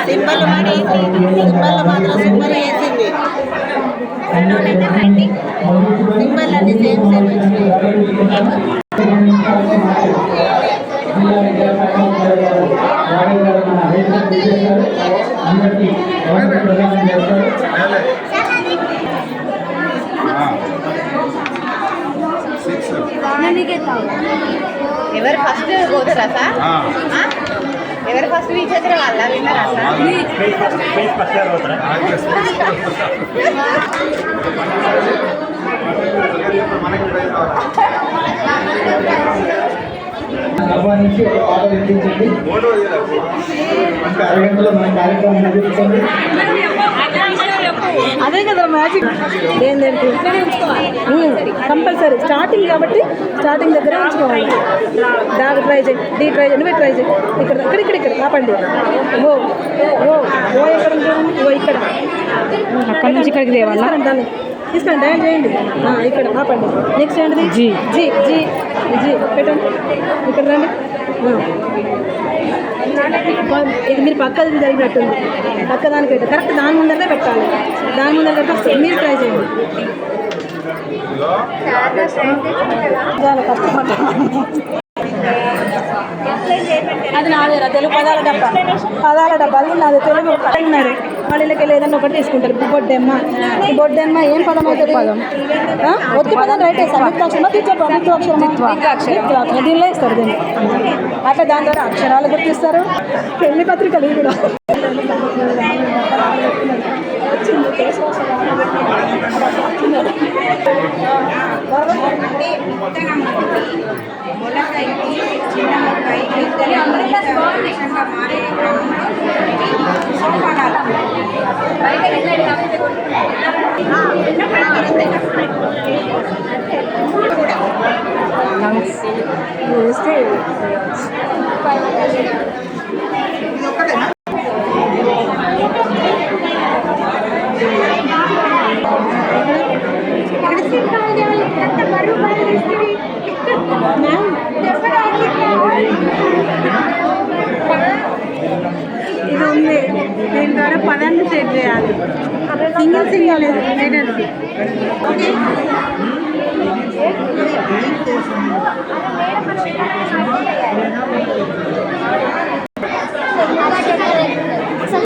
Symbol మాత్రం super వేసింది. Symbol అన్ని సేమ్ సేమ్ ఎవరు ఫస్ట్ పోతారా సార్? ఎవరు ఫస్ట్ రీచ్ అవుతారా వాళ్ళ విన్నారా సార్? నుంచి ఒక పాట వినిపించండి. అరగంటలో మన కార్యక్రమం ముగించండి. అదే కదా మ్యాజిక్. ఏంటంటే కంపల్సరీ స్టార్టింగ్ కాబట్టి స్టార్టింగ్ దగ్గర ఉంచుకోవాలి. దాని ట్రై చేయి, డీ ట్రై చేయి, నువ్వే ట్రై చేయి. ఇక్కడ ఇక్కడ ఇక్కడ ఇక్కడ ఆపండి. ఓ ఓ ఓ ఎక్కడ ఓ ఇక్కడ అక్కడి నుంచి ఇక్కడికి తేవాలంటాను. తీసుకొని డ్యాన్స్ చేయండి. ఇక్కడ ఆపండి. నెక్స్ట్ ఏంటిది? జీ జీ జీ జీ పెట్టండి. ఇక్కడ రండి. ఇది మీరు పక్కది జరిగినట్టుంది. పక్క దానికి పెట్టాలి. కరెక్ట్ దాని ముందరే పెట్టాలి. దాని ముందర పెట్టి మీరు ట్రై చేయండి. చాలా కష్టపడ్డా. అది నాదేరా తెలుగు పదాల డబ్బా. అది నాది తెలుగు ఉన్నారు. వాళ్ళకి ఏదన్నా ఒకటి తీసుకుంటారు. బొడ్డెమ్మ. ఈ బొడ్డెమ్మ ఏం పదం అవుతుంది? పదం ఒత్తి పదం రైట్ వేస్తారు. మిత్రాక్షరమా మిత్రాక్షరం దీనిలో ఇస్తారు. దీన్ని అట్లా దాని ద్వారా అక్షరాలు గుర్తిస్తారు. పెళ్లి పత్రికలు కూడా ఇది ఉంది. దీని ద్వారా పదాన్ని సెట్ చేయాలి. సింగిల్ లేదు. ఓకే